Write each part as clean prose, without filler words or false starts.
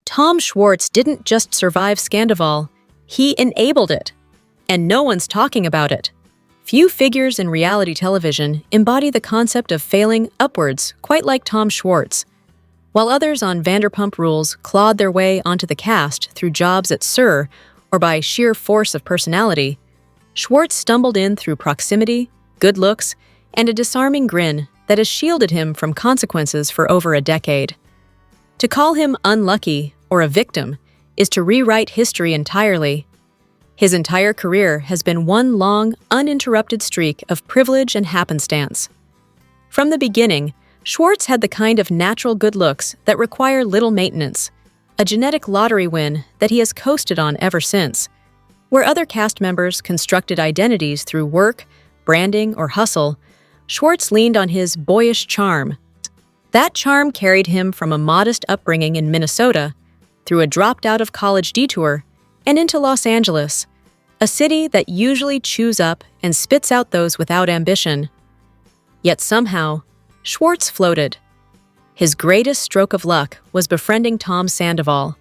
Tom Schwartz didn't just survive Scandoval, he enabled it. And no one's talking about it. Few figures in reality television embody the concept of failing upwards quite like Tom Schwartz. While others on Vanderpump Rules clawed their way onto the cast through jobs at SUR or by sheer force of personality, Schwartz stumbled in through proximity, good looks, and a disarming grin that has shielded him from consequences for over a decade. To call him unlucky or a victim is to rewrite history entirely. His entire career has been one long, uninterrupted streak of privilege and happenstance. From the beginning, Schwartz had the kind of natural good looks that require little maintenance, a genetic lottery win that he has coasted on ever since. Where other cast members constructed identities through work, branding, or hustle, Schwartz leaned on his boyish charm. That charm carried him from a modest upbringing in Minnesota, through a dropped-out-of-college detour, and into Los Angeles, a city that usually chews up and spits out those without ambition. Yet somehow, Schwartz floated. His greatest stroke of luck was befriending Tom Sandoval.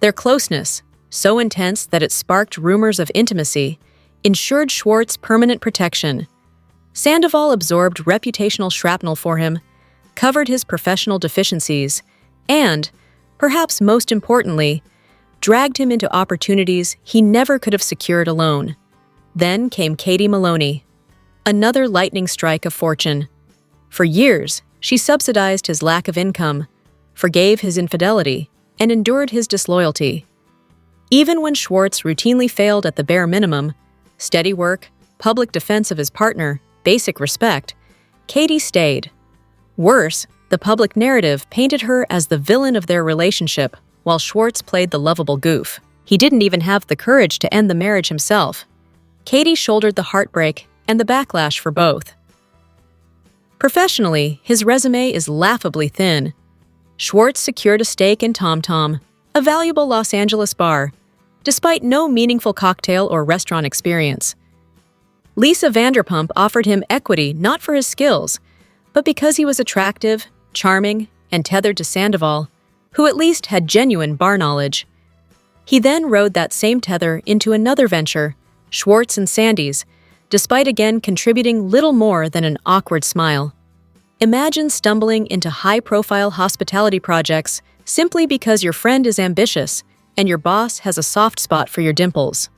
Their closeness, so intense that it sparked rumors of intimacy, ensured Schwartz permanent protection. Sandoval absorbed reputational shrapnel for him, covered his professional deficiencies, and, perhaps most importantly, dragged him into opportunities he never could have secured alone. Then came Katie Maloney, another lightning strike of fortune. For years, she subsidized his lack of income, forgave his infidelity, and endured his disloyalty. Even when Schwartz routinely failed at the bare minimum, steady work, public defense of his partner, basic respect, Katie stayed. Worse, the public narrative painted her as the villain of their relationship, while Schwartz played the lovable goof. He didn't even have the courage to end the marriage himself. Katie shouldered the heartbreak and the backlash for both. Professionally, his resume is laughably thin. Schwartz secured a stake in Tom Tom, a valuable Los Angeles bar, despite no meaningful cocktail or restaurant experience. Lisa Vanderpump offered him equity not for his skills, but because he was attractive, charming, and tethered to Sandoval, who at least had genuine bar knowledge. He then rode that same tether into another venture, Schwartz and Sandy's, despite again contributing little more than an awkward smile. Imagine stumbling into high-profile hospitality projects simply because your friend is ambitious and your boss has a soft spot for your dimples.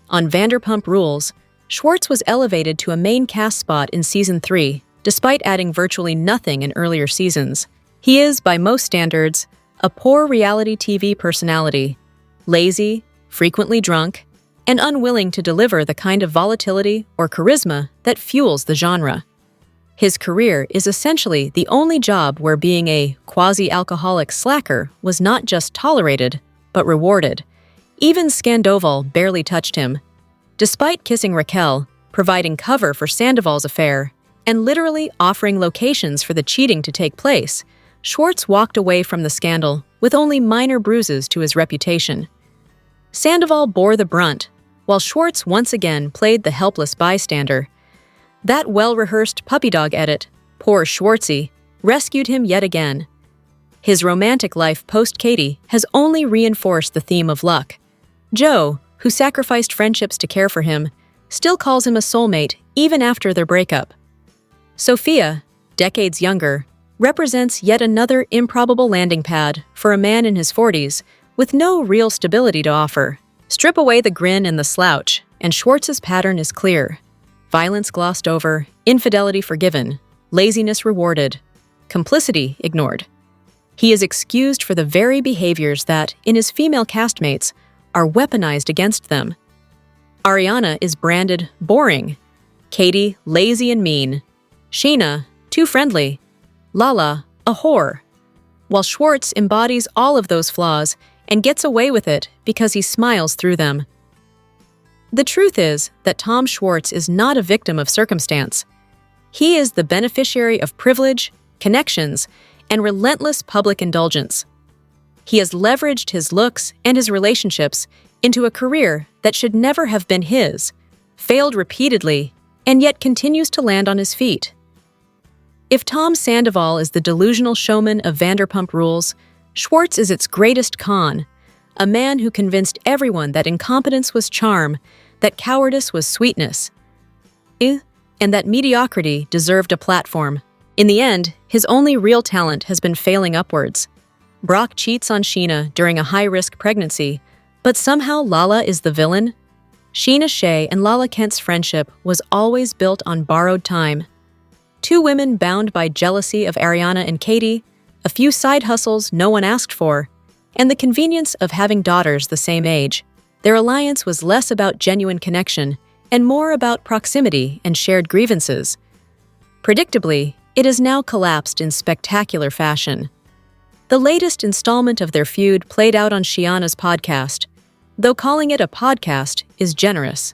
On Vanderpump Rules, Schwartz was elevated to a main cast spot in Season 3, despite adding virtually nothing in earlier seasons. He is, by most standards, a poor reality TV personality, lazy, frequently drunk, and unwilling to deliver the kind of volatility or charisma that fuels the genre. His career is essentially the only job where being a quasi-alcoholic slacker was not just tolerated, but rewarded. Even Scandoval barely touched him. Despite kissing Raquel, providing cover for Sandoval's affair, and literally offering locations for the cheating to take place, Schwartz walked away from the scandal with only minor bruises to his reputation. Sandoval bore the brunt, while Schwartz once again played the helpless bystander. That well-rehearsed puppy dog edit, poor Schwartzy, rescued him yet again. His romantic life post-Katie has only reinforced the theme of luck. Joe, who sacrificed friendships to care for him, still calls him a soulmate even after their breakup. Sophia, decades younger, represents yet another improbable landing pad for a man in his 40s with no real stability to offer. Strip away the grin and the slouch, and Schwartz's pattern is clear. Violence glossed over, infidelity forgiven, laziness rewarded, complicity ignored. He is excused for the very behaviors that, in his female castmates, are weaponized against them. Ariana is branded boring, Katie lazy and mean, Scheana too friendly, Lala a whore, while Schwartz embodies all of those flaws and gets away with it because he smiles through them. The truth is that Tom Schwartz is not a victim of circumstance. He is the beneficiary of privilege, connections, and relentless public indulgence. He has leveraged his looks and his relationships into a career that should never have been his, failed repeatedly, and yet continues to land on his feet. If Tom Sandoval is the delusional showman of Vanderpump Rules, Schwartz is its greatest con, a man who convinced everyone that incompetence was charm, that cowardice was sweetness, and that mediocrity deserved a platform. In the end, his only real talent has been failing upwards. Brock cheats on Scheana during a high-risk pregnancy, but somehow Lala is the villain? Scheana Shay and Lala Kent's friendship was always built on borrowed time. Two women bound by jealousy of Ariana and Katie, a few side hustles no one asked for, and the convenience of having daughters the same age. Their alliance was less about genuine connection and more about proximity and shared grievances. Predictably, it has now collapsed in spectacular fashion. The latest installment of their feud played out on Scheana's podcast, though calling it a podcast is generous.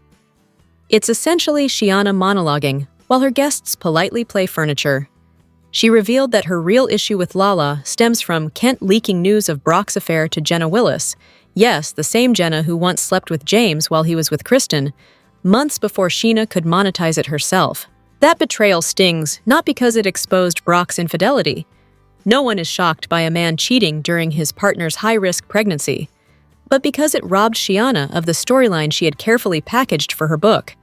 It's essentially Scheana monologuing, while her guests politely play furniture. She revealed that her real issue with Lala stems from Kent leaking news of Brock's affair to Jenna Willis, yes, the same Jenna who once slept with James while he was with Kristen, months before Scheana could monetize it herself. That betrayal stings not because it exposed Brock's infidelity. No one is shocked by a man cheating during his partner's high-risk pregnancy, but because it robbed Scheana of the storyline she had carefully packaged for her book.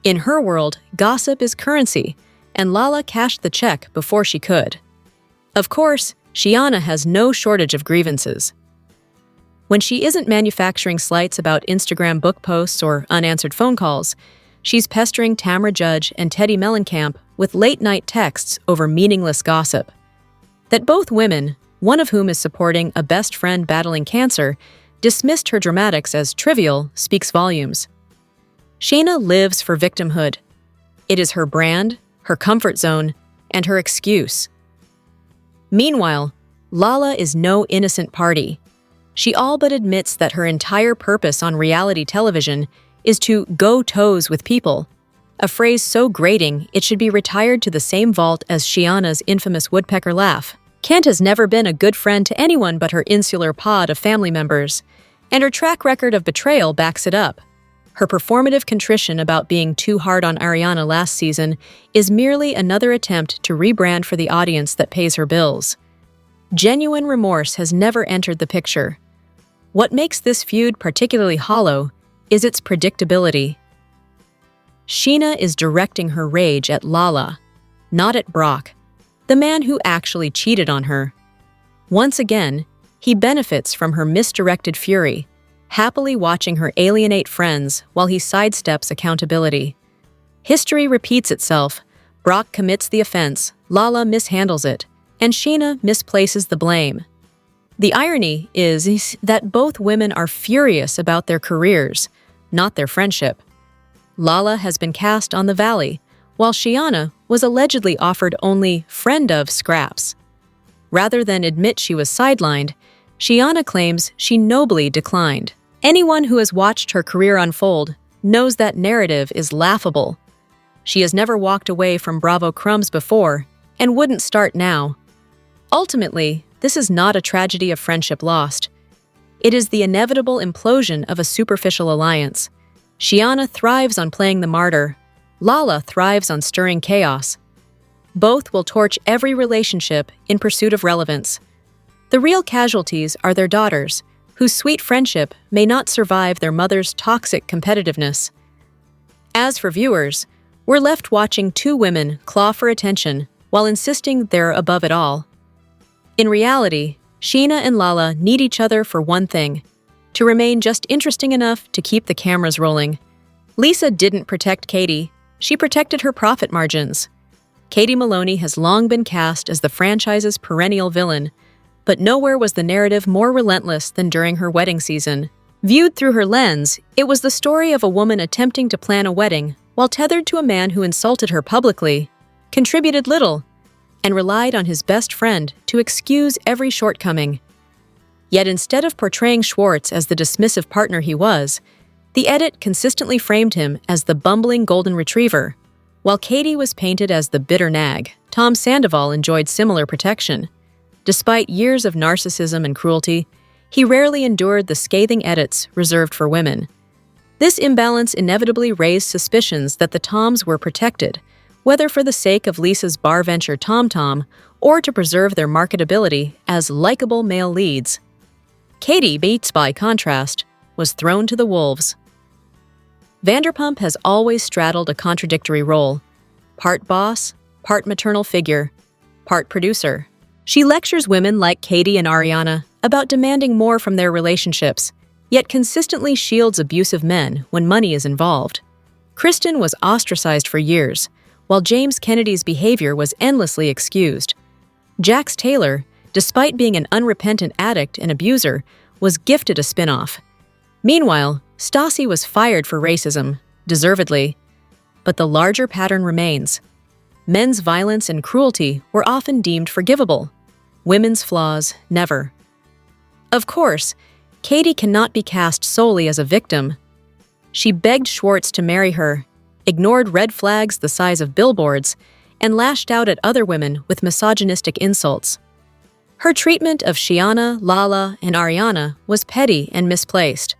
In her world, gossip is currency, and Lala cashed the check before she could. Of course, Scheana has no shortage of grievances. When she isn't manufacturing slights about Instagram book posts or unanswered phone calls, she's pestering Tamra Judge and Teddy Mellencamp with late-night texts over meaningless gossip. That both women, one of whom is supporting a best friend battling cancer, dismissed her dramatics as trivial speaks volumes. Scheana lives for victimhood. It is her brand, her comfort zone, and her excuse. Meanwhile, Lala is no innocent party. She all but admits that her entire purpose on reality television is to go toes with people, a phrase so grating it should be retired to the same vault as Scheana's infamous woodpecker laugh. Kent has never been a good friend to anyone but her insular pod of family members, and her track record of betrayal backs it up. Her performative contrition about being too hard on Ariana last season is merely another attempt to rebrand for the audience that pays her bills. Genuine remorse has never entered the picture. What makes this feud particularly hollow is its predictability. Scheana is directing her rage at Lala, not at Brock, the man who actually cheated on her. Once again, he benefits from her misdirected fury, happily watching her alienate friends while he sidesteps accountability. History repeats itself. Brock commits the offense, Lala mishandles it, and Scheana misplaces the blame. The irony is that both women are furious about their careers, not their friendship. Lala has been cast on the Valley, while Scheana was allegedly offered only friend of scraps. Rather than admit she was sidelined, Scheana claims she nobly declined. Anyone who has watched her career unfold knows that narrative is laughable. She has never walked away from Bravo crumbs before and wouldn't start now. Ultimately, this is not a tragedy of friendship lost. It is the inevitable implosion of a superficial alliance. Scheana thrives on playing the martyr. Lala thrives on stirring chaos. Both will torch every relationship in pursuit of relevance. The real casualties are their daughters, whose sweet friendship may not survive their mother's toxic competitiveness. As for viewers, we're left watching two women claw for attention while insisting they're above it all. In reality, Scheana and Lala need each other for one thing: to remain just interesting enough to keep the cameras rolling. Lisa didn't protect Katie, she protected her profit margins. Katie Maloney has long been cast as the franchise's perennial villain, but nowhere was the narrative more relentless than during her wedding season. Viewed through her lens, it was the story of a woman attempting to plan a wedding while tethered to a man who insulted her publicly, contributed little, and relied on his best friend to excuse every shortcoming. Yet instead of portraying Schwartz as the dismissive partner he was, the edit consistently framed him as the bumbling golden retriever. While Katie was painted as the bitter nag, Tom Sandoval enjoyed similar protection. Despite years of narcissism and cruelty, he rarely endured the scathing edits reserved for women. This imbalance inevitably raised suspicions that the Toms were protected, whether for the sake of Lisa's bar venture Tom Tom or to preserve their marketability as likable male leads. Katie Bates, by contrast, was thrown to the wolves. Vanderpump has always straddled a contradictory role: part boss, part maternal figure, part producer. She lectures women like Katie and Ariana about demanding more from their relationships, yet consistently shields abusive men when money is involved. Kristen was ostracized for years, while James Kennedy's behavior was endlessly excused. Jax Taylor, despite being an unrepentant addict and abuser, was gifted a spin-off. Meanwhile, Stassi was fired for racism, deservedly. But the larger pattern remains. Men's violence and cruelty were often deemed forgivable. Women's flaws, never. Of course, Katie cannot be cast solely as a victim. She begged Schwartz to marry her, ignored red flags the size of billboards, and lashed out at other women with misogynistic insults. Her treatment of Scheana, Lala, and Ariana was petty and misplaced.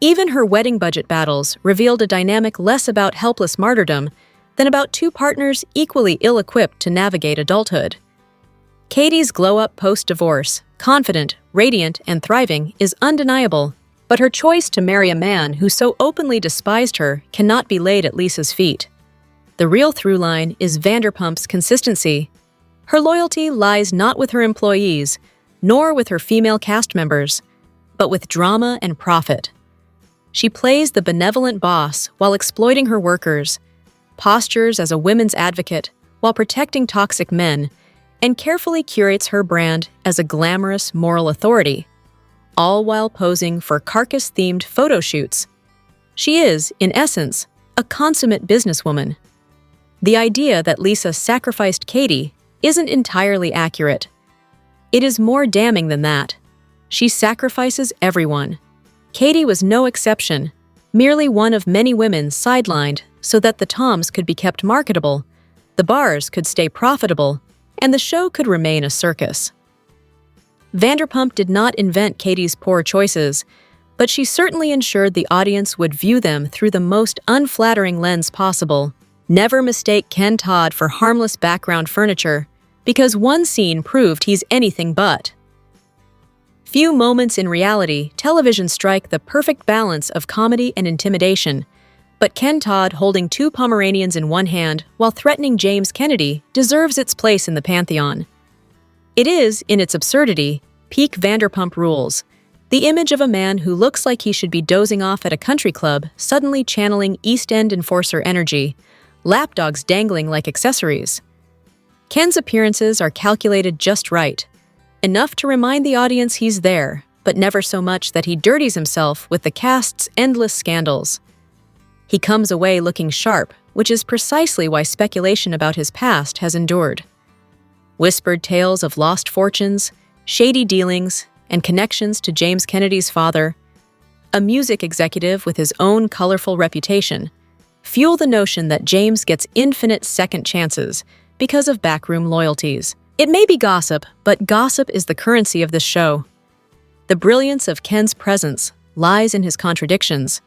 Even her wedding budget battles revealed a dynamic less about helpless martyrdom than about two partners equally ill-equipped to navigate adulthood. Katie's glow-up post-divorce, confident, radiant, and thriving, is undeniable, but her choice to marry a man who so openly despised her cannot be laid at Lisa's feet. The real through line is Vanderpump's consistency. Her loyalty lies not with her employees, nor with her female cast members, but with drama and profit. She plays the benevolent boss while exploiting her workers, postures as a women's advocate while protecting toxic men, and carefully curates her brand as a glamorous moral authority, all while posing for carcass-themed photo shoots. She is, in essence, a consummate businesswoman. The idea that Lisa sacrificed Katie isn't entirely accurate. It is more damning than that. She sacrifices everyone. Katie was no exception, merely one of many women sidelined so that the Toms could be kept marketable, the bars could stay profitable, and the show could remain a circus. Vanderpump did not invent Katie's poor choices, but she certainly ensured the audience would view them through the most unflattering lens possible. Never mistake Ken Todd for harmless background furniture, because one scene proved he's anything but. Few moments in reality television strike the perfect balance of comedy and intimidation, but Ken Todd holding two Pomeranians in one hand while threatening James Kennedy deserves its place in the pantheon. It is, in its absurdity, peak Vanderpump Rules, the image of a man who looks like he should be dozing off at a country club suddenly channeling East End enforcer energy, lapdogs dangling like accessories. Ken's appearances are calculated just right, enough to remind the audience he's there, but never so much that he dirties himself with the cast's endless scandals. He comes away looking sharp, which is precisely why speculation about his past has endured. Whispered tales of lost fortunes, shady dealings, and connections to James Kennedy's father, a music executive with his own colorful reputation, fuel the notion that James gets infinite second chances because of backroom loyalties. It may be gossip, but gossip is the currency of this show. The brilliance of Ken's presence lies in his contradictions.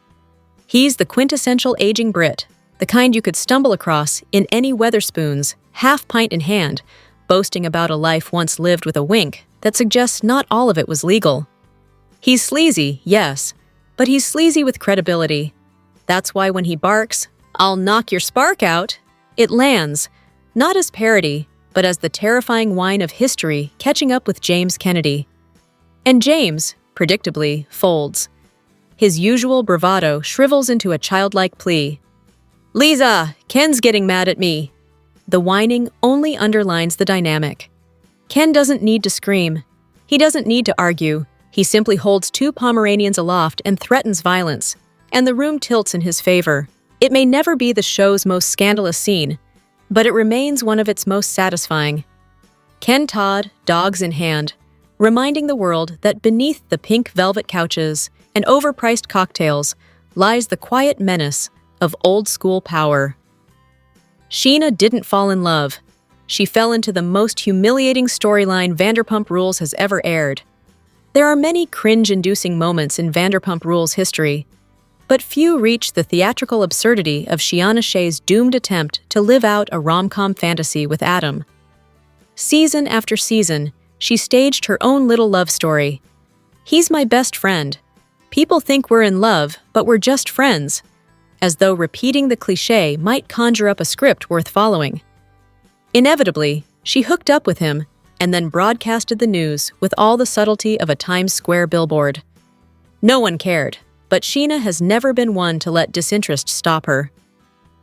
He's the quintessential aging Brit, the kind you could stumble across in any Weatherspoons, half pint in hand, boasting about a life once lived with a wink that suggests not all of it was legal. He's sleazy, yes, but he's sleazy with credibility. That's why when he barks, "I'll knock your spark out," it lands, not as parody, but as the terrifying whine of history catching up with James Kennedy. And James, predictably, folds. His usual bravado shrivels into a childlike plea. "Lisa, Ken's getting mad at me." The whining only underlines the dynamic. Ken doesn't need to scream. He doesn't need to argue. He simply holds two Pomeranians aloft and threatens violence, and the room tilts in his favor. It may never be the show's most scandalous scene, but it remains one of its most satisfying. Ken Todd, dogs in hand, reminding the world that beneath the pink velvet couches and overpriced cocktails lies the quiet menace of old-school power. Scheana didn't fall in love. She fell into the most humiliating storyline Vanderpump Rules has ever aired. There are many cringe-inducing moments in Vanderpump Rules history, But few reach the theatrical absurdity of Scheana Shea's doomed attempt to live out a rom-com fantasy with Adam. Season after season, she staged her own little love story. "He's my best friend. People think we're in love, but we're just friends," as though repeating the cliché might conjure up a script worth following. Inevitably, she hooked up with him and then broadcasted the news with all the subtlety of a Times Square billboard. No one cared, but Scheana has never been one to let disinterest stop her.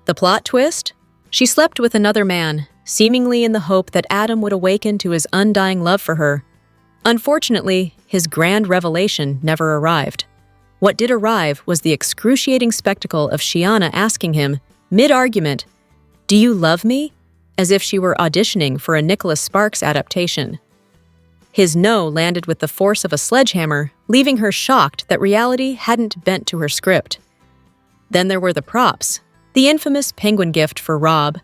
The plot twist? She slept with another man, seemingly in the hope that Adam would awaken to his undying love for her. Unfortunately, his grand revelation never arrived. What did arrive was the excruciating spectacle of Scheana asking him, mid-argument, "Do you love me?" as if she were auditioning for a Nicholas Sparks adaptation. His no landed with the force of a sledgehammer, leaving her shocked that reality hadn't bent to her script. Then there were the props, the infamous penguin gift for Rob,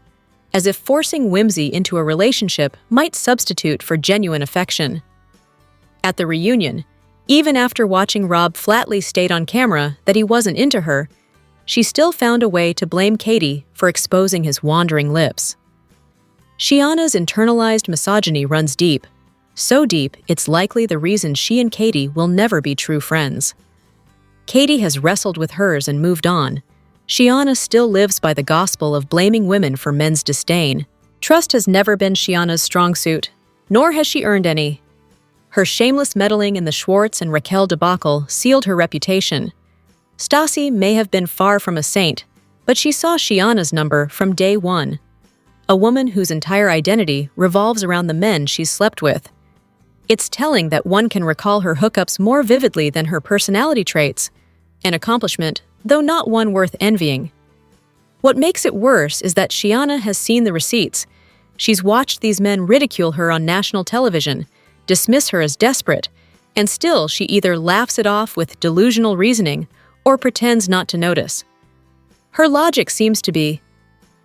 as if forcing whimsy into a relationship might substitute for genuine affection. At the reunion, even after watching Rob flatly state on camera that he wasn't into her, she still found a way to blame Katie for exposing his wandering lips. Scheana's internalized misogyny runs deep, so deep it's likely the reason she and Katie will never be true friends. Katie has wrestled with hers and moved on. Scheana still lives by the gospel of blaming women for men's disdain. Trust has never been Scheana's strong suit, nor has she earned any. Her shameless meddling in the Schwartz and Raquel debacle sealed her reputation. Stassi may have been far from a saint, but she saw Scheana's number from day one. A woman whose entire identity revolves around the men she's slept with. It's telling that one can recall her hookups more vividly than her personality traits, an accomplishment, though not one worth envying. What makes it worse is that Scheana has seen the receipts. She's watched these men ridicule her on national television, dismiss her as desperate, and still she either laughs it off with delusional reasoning or pretends not to notice. Her logic seems to be,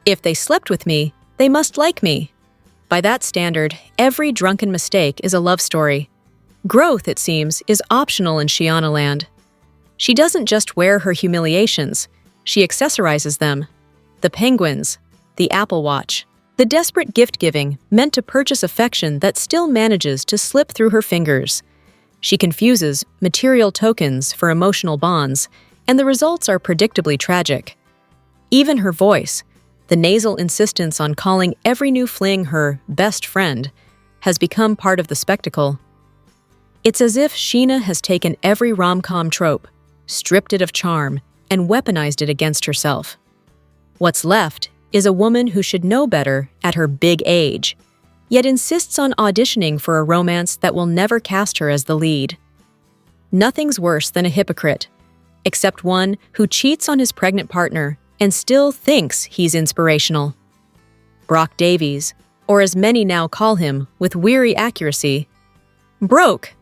if they slept with me, they must like me. By that standard, every drunken mistake is a love story. Growth, it seems, is optional in Scheana land. She doesn't just wear her humiliations, she accessorizes them. The penguins, the Apple Watch, the desperate gift-giving meant to purchase affection that still manages to slip through her fingers. She confuses material tokens for emotional bonds, and the results are predictably tragic. Even her voice, the nasal insistence on calling every new fling her best friend, has become part of the spectacle. It's as if Scheana has taken every rom-com trope, stripped it of charm, and weaponized it against herself. What's left is a woman who should know better at her big age, yet insists on auditioning for a romance that will never cast her as the lead. Nothing's worse than a hypocrite, except one who cheats on his pregnant partner and still thinks he's inspirational. Brock Davies, or as many now call him with weary accuracy, Broke,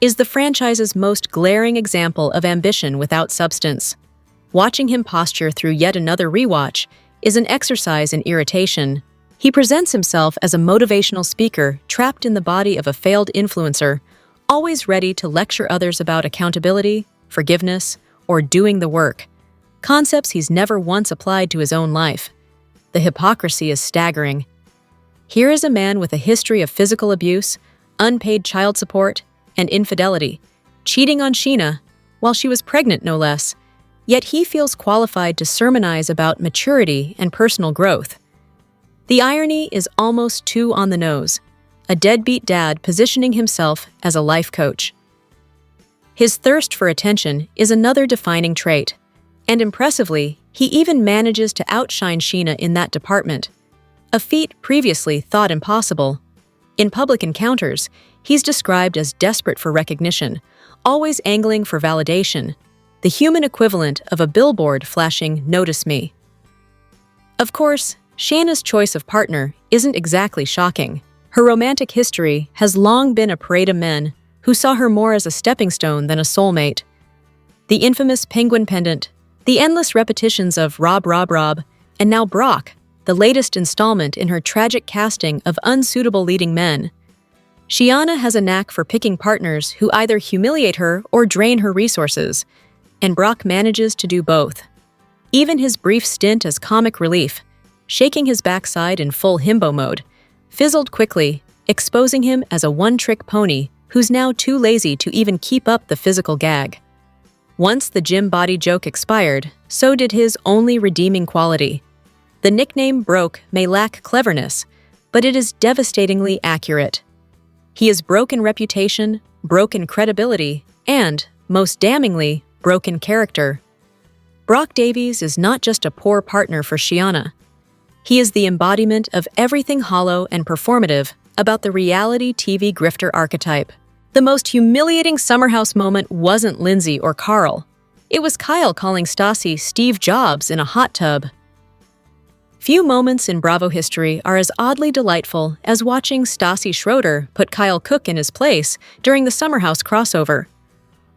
is the franchise's most glaring example of ambition without substance. Watching him posture through yet another rewatch is an exercise in irritation. He presents himself as a motivational speaker trapped in the body of a failed influencer, always ready to lecture others about accountability, forgiveness, or doing the work. Concepts he's never once applied to his own life. The hypocrisy is staggering. Here is a man with a history of physical abuse, unpaid child support, and infidelity, cheating on Scheana while she was pregnant no less, yet he feels qualified to sermonize about maturity and personal growth. The irony is almost too on the nose, a deadbeat dad positioning himself as a life coach. His thirst for attention is another defining trait. And impressively, he even manages to outshine Scheana in that department, a feat previously thought impossible. In public encounters, he's described as desperate for recognition, always angling for validation, the human equivalent of a billboard flashing "Notice me." Of course, Scheana's choice of partner isn't exactly shocking. Her romantic history has long been a parade of men who saw her more as a stepping stone than a soulmate. The infamous penguin pendant, the endless repetitions of Rob, and now Brock, the latest installment in her tragic casting of unsuitable leading men. Scheana has a knack for picking partners who either humiliate her or drain her resources. and Brock manages to do both. Even his brief stint as comic relief, shaking his backside in full himbo mode, fizzled quickly, exposing him as a one-trick pony who's now too lazy to even keep up the physical gag. Once the gym body joke expired, so did his only redeeming quality. The nickname Broke may lack cleverness, but it is devastatingly accurate. He has broken reputation, broken credibility, and, most damningly, broken character. Brock Davies is not just a poor partner for Scheana. He is the embodiment of everything hollow and performative about the reality TV grifter archetype. The most humiliating summer house moment wasn't Lindsay or Carl. It was Kyle calling Stassi Steve Jobs in a hot tub. Few moments in Bravo history are as oddly delightful as watching Stassi Schroeder put Kyle Cook in his place during the summer house crossover.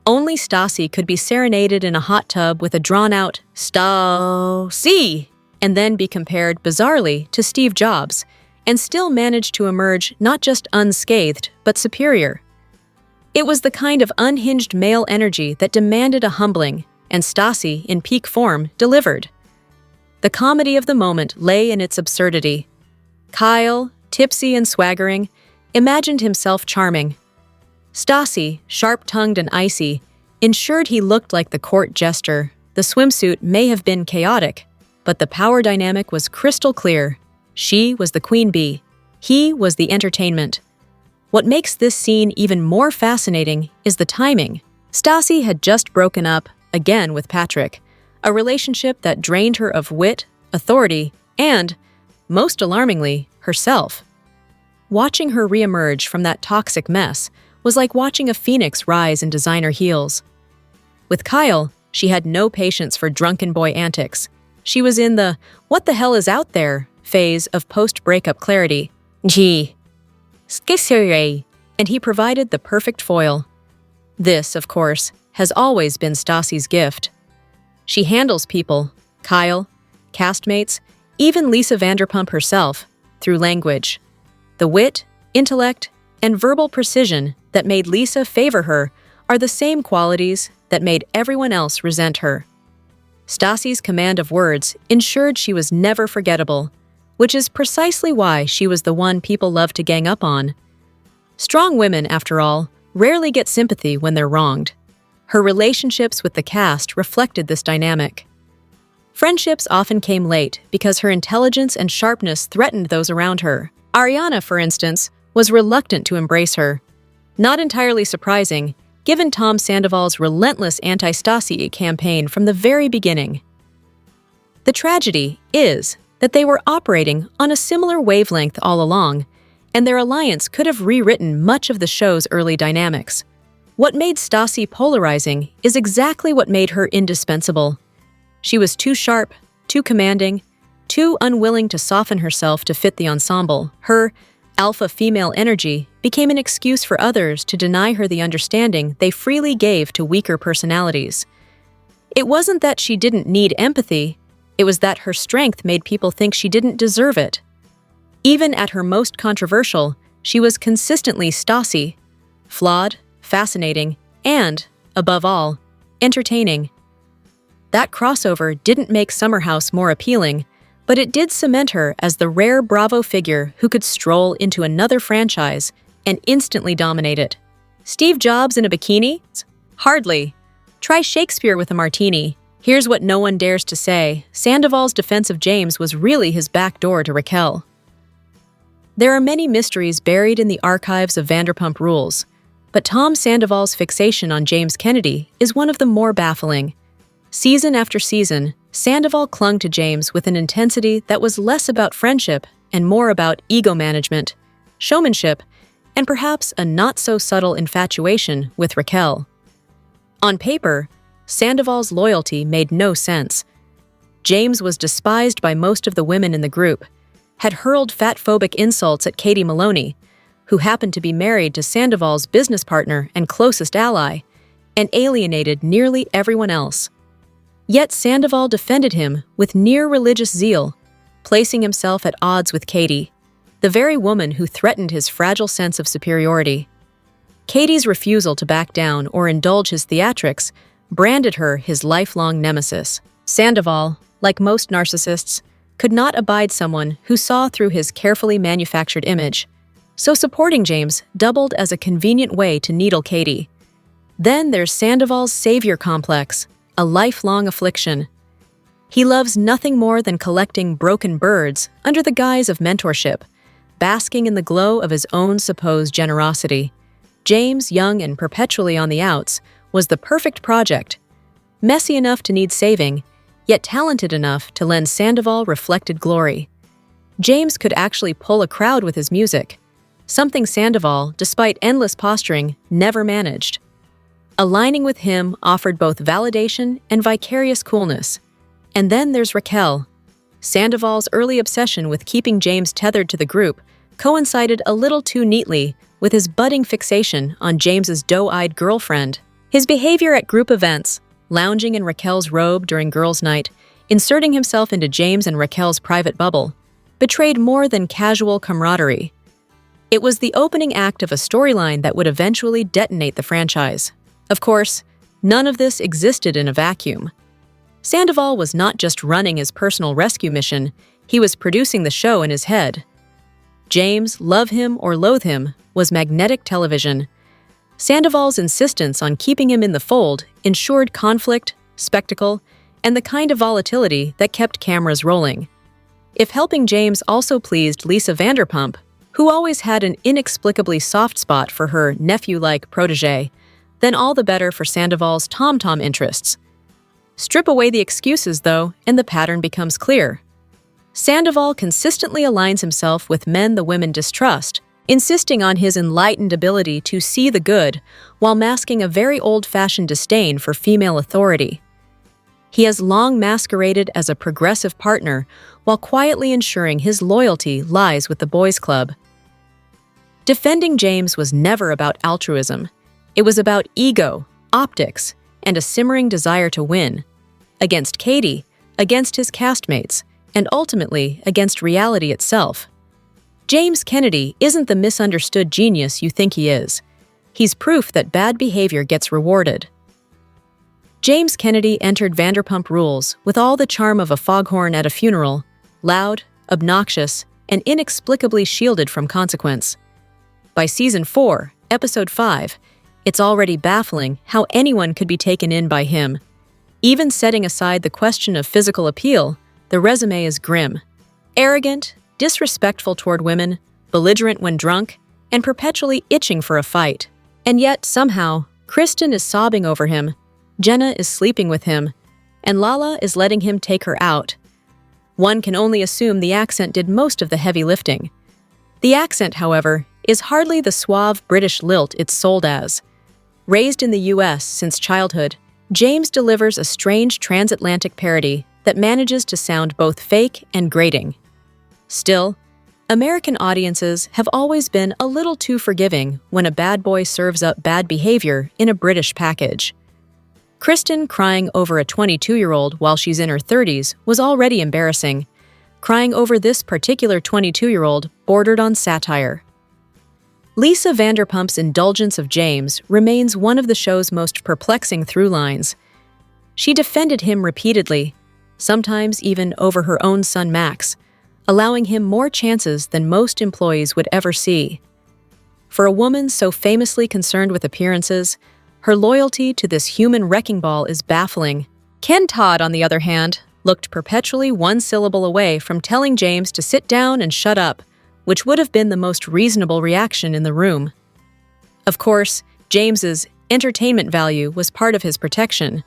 Only Stassi could be serenaded in a hot tub with a drawn-out "Stassi" and then be compared bizarrely to Steve Jobs, and still manage to emerge not just unscathed, but superior. It was the kind of unhinged male energy that demanded a humbling, and Stassi, in peak form, delivered. The comedy of the moment lay in its absurdity. Kyle, tipsy and swaggering, imagined himself charming. Stassi, sharp-tongued and icy, ensured he looked like the court jester. The swimsuit may have been chaotic, but the power dynamic was crystal clear. She was the queen bee. He was the entertainment. What makes this scene even more fascinating is the timing. Stassi had just broken up, again with Patrick, a relationship that drained her of wit, authority, and, most alarmingly, herself. Watching her reemerge from that toxic mess was like watching a phoenix rise in designer heels. With Kyle, she had no patience for drunken boy antics. She was in the "what the hell is out there" phase of post-breakup clarity. Gee, skisseray, and he provided the perfect foil. This, of course, has always been Stassi's gift. She handles people, Kyle, castmates, even Lisa Vanderpump herself, through language. The wit, intellect, and verbal precision that made Lisa favor her are the same qualities that made everyone else resent her. Stassi's command of words ensured she was never forgettable, which is precisely why she was the one people loved to gang up on. Strong women, after all, rarely get sympathy when they're wronged. Her relationships with the cast reflected this dynamic. Friendships often came late because her intelligence and sharpness threatened those around her. Ariana, for instance, was reluctant to embrace her. Not entirely surprising, given Tom Sandoval's relentless anti-Stassi campaign from the very beginning. The tragedy is that they were operating on a similar wavelength all along, and their alliance could have rewritten much of the show's early dynamics. What made Stassi polarizing is exactly what made her indispensable. She was too sharp, too commanding, too unwilling to soften herself to fit the ensemble. Her alpha female energy became an excuse for others to deny her the understanding they freely gave to weaker personalities. It wasn't that she didn't need empathy, it was that her strength made people think she didn't deserve it. Even at her most controversial, she was consistently Stassi, flawed, fascinating, and, above all, entertaining. That crossover didn't make Summer House more appealing, but it did cement her as the rare Bravo figure who could stroll into another franchise and instantly dominate it. Steve Jobs in a bikini? Hardly. Try Shakespeare with a martini. Here's what no one dares to say. Sandoval's defense of James was really his back door to Raquel. There are many mysteries buried in the archives of Vanderpump Rules, but Tom Sandoval's fixation on James Kennedy is one of the more baffling. Season after season, Sandoval clung to James with an intensity that was less about friendship and more about ego management, showmanship, and perhaps a not-so-subtle infatuation with Raquel. On paper, Sandoval's loyalty made no sense. James was despised by most of the women in the group, had hurled fat-phobic insults at Katie Maloney, who happened to be married to Sandoval's business partner and closest ally, and alienated nearly everyone else. Yet Sandoval defended him with near-religious zeal, placing himself at odds with Katie, the very woman who threatened his fragile sense of superiority. Katie's refusal to back down or indulge his theatrics branded her his lifelong nemesis. Sandoval, like most narcissists, could not abide someone who saw through his carefully manufactured image, so supporting James doubled as a convenient way to needle Katie. Then there's Sandoval's savior complex, a lifelong affliction. He loves nothing more than collecting broken birds under the guise of mentorship, basking in the glow of his own supposed generosity. James, young and perpetually on the outs, was the perfect project, messy enough to need saving, yet talented enough to lend Sandoval reflected glory. James could actually pull a crowd with his music, something Sandoval, despite endless posturing, never managed. Aligning with him offered both validation and vicarious coolness. And then there's Raquel. Sandoval's early obsession with keeping James tethered to the group coincided a little too neatly with his budding fixation on James's doe-eyed girlfriend. His behavior at group events, lounging in Raquel's robe during girls' night, inserting himself into James and Raquel's private bubble, betrayed more than casual camaraderie. It was the opening act of a storyline that would eventually detonate the franchise. Of course, none of this existed in a vacuum. Sandoval was not just running his personal rescue mission, he was producing the show in his head. James, love him or loathe him, was magnetic television. Sandoval's insistence on keeping him in the fold ensured conflict, spectacle, and the kind of volatility that kept cameras rolling. If helping James also pleased Lisa Vanderpump, who always had an inexplicably soft spot for her nephew-like protege, then all the better for Sandoval's tom-tom interests. Strip away the excuses, though, and the pattern becomes clear. Sandoval consistently aligns himself with men the women distrust, insisting on his enlightened ability to see the good while masking a very old-fashioned disdain for female authority. He has long masqueraded as a progressive partner while quietly ensuring his loyalty lies with the boys' club. Defending James was never about altruism. It was about ego, optics, and a simmering desire to win. Against Katie, against his castmates, and ultimately against reality itself. James Kennedy isn't the misunderstood genius you think he is. He's proof that bad behavior gets rewarded. James Kennedy entered Vanderpump Rules with all the charm of a foghorn at a funeral, loud, obnoxious, and inexplicably shielded from consequence. By Season 4, Episode 5, it's already baffling how anyone could be taken in by him. Even setting aside the question of physical appeal, the resume is grim. Arrogant, disrespectful toward women, belligerent when drunk, and perpetually itching for a fight. And yet, somehow, Kristen is sobbing over him, Jenna is sleeping with him, and Lala is letting him take her out. One can only assume the accent did most of the heavy lifting. The accent, however, is hardly the suave British lilt it's sold as. Raised in the US since childhood, James delivers a strange transatlantic parody that manages to sound both fake and grating. Still, American audiences have always been a little too forgiving when a bad boy serves up bad behavior in a British package. Kristen crying over a 22-year-old while she's in her 30s was already embarrassing. Crying over this particular 22-year-old bordered on satire. Lisa Vanderpump's indulgence of James remains one of the show's most perplexing through lines. She defended him repeatedly, sometimes even over her own son Max, allowing him more chances than most employees would ever see. For a woman so famously concerned with appearances, her loyalty to this human wrecking ball is baffling. Ken Todd, on the other hand, looked perpetually one syllable away from telling James to sit down and shut up, which would have been the most reasonable reaction in the room. Of course, James's entertainment value was part of his protection.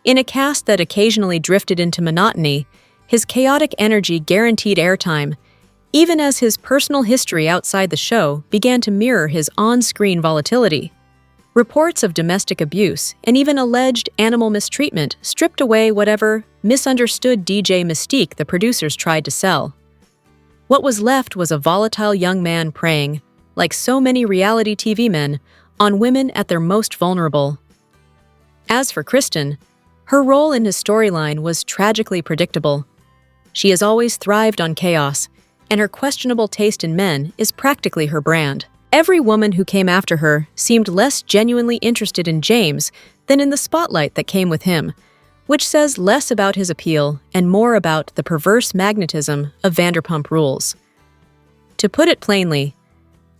In a cast that occasionally drifted into monotony, his chaotic energy guaranteed airtime, even as his personal history outside the show began to mirror his on-screen volatility. Reports of domestic abuse and even alleged animal mistreatment stripped away whatever misunderstood DJ mystique the producers tried to sell. What was left was a volatile young man preying, like so many reality TV men, on women at their most vulnerable. As for Kristen, her role in his storyline was tragically predictable. She has always thrived on chaos, and her questionable taste in men is practically her brand. Every woman who came after her seemed less genuinely interested in James than in the spotlight that came with him, which says less about his appeal and more about the perverse magnetism of Vanderpump Rules. To put it plainly,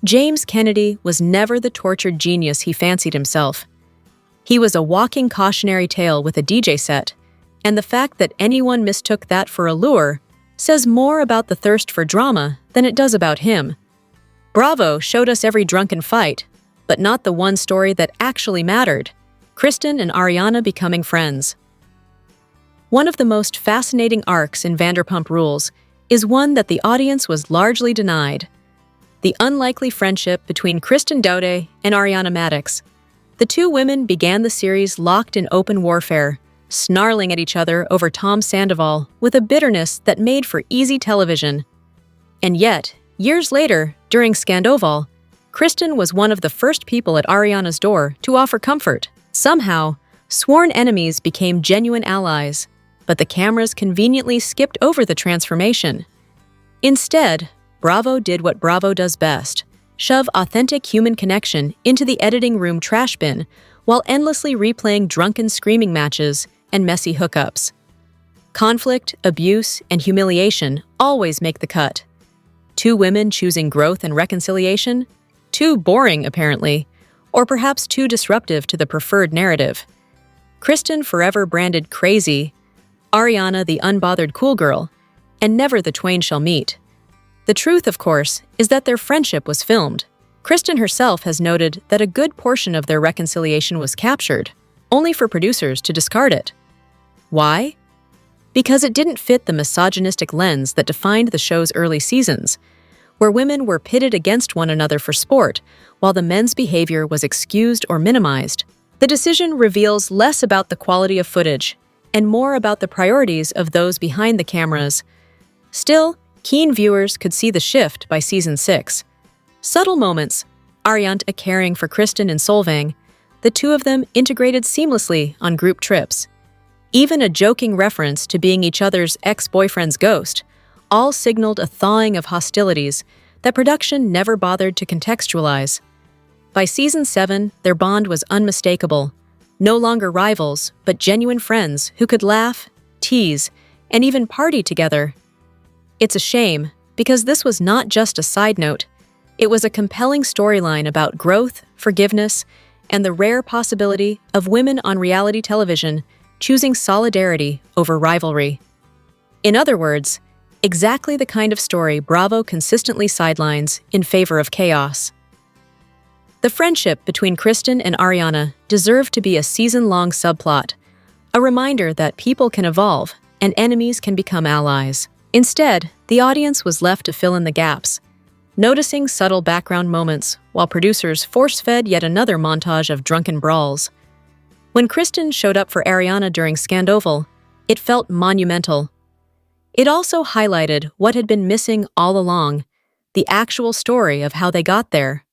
James Kennedy was never the tortured genius he fancied himself. He was a walking cautionary tale with a DJ set, and the fact that anyone mistook that for a lure says more about the thirst for drama than it does about him. Bravo showed us every drunken fight, but not the one story that actually mattered: Kristen and Ariana becoming friends. One of the most fascinating arcs in Vanderpump Rules is one that the audience was largely denied: the unlikely friendship between Kristen Doute and Ariana Madix. The two women began the series locked in open warfare, snarling at each other over Tom Sandoval with a bitterness that made for easy television. And yet, years later, during Scandoval, Kristen was one of the first people at Ariana's door to offer comfort. Somehow, sworn enemies became genuine allies, but the cameras conveniently skipped over the transformation. Instead, Bravo did what Bravo does best: shove authentic human connection into the editing room trash bin while endlessly replaying drunken screaming matches and messy hookups. Conflict, abuse, and humiliation always make the cut. Two women choosing growth and reconciliation? Too boring, apparently, or perhaps too disruptive to the preferred narrative. Kristen forever branded crazy, Ariana the unbothered cool girl, and never the twain shall meet. The truth, of course, is that their friendship was filmed. Kristen herself has noted that a good portion of their reconciliation was captured, only for producers to discard it. Why? Because it didn't fit the misogynistic lens that defined the show's early seasons, where women were pitted against one another for sport, while the men's behavior was excused or minimized. The decision reveals less about the quality of footage and more about the priorities of those behind the cameras. Still, keen viewers could see the shift by season 6. Subtle moments: Ariana caring for Kristen and Solvang, the two of them integrated seamlessly on group trips. Even a joking reference to being each other's ex-boyfriend's ghost, all signaled a thawing of hostilities that production never bothered to contextualize. By season 7, their bond was unmistakable. No longer rivals, but genuine friends who could laugh, tease, and even party together. It's a shame, because this was not just a side note. It was a compelling storyline about growth, forgiveness, and the rare possibility of women on reality television choosing solidarity over rivalry. In other words, exactly the kind of story Bravo consistently sidelines in favor of chaos. The friendship between Kristen and Ariana deserved to be a season-long subplot, a reminder that people can evolve and enemies can become allies. Instead, the audience was left to fill in the gaps, noticing subtle background moments while producers force-fed yet another montage of drunken brawls. When Kristen showed up for Ariana during Scandoval, it felt monumental. It also highlighted what had been missing all along: the actual story of how they got there.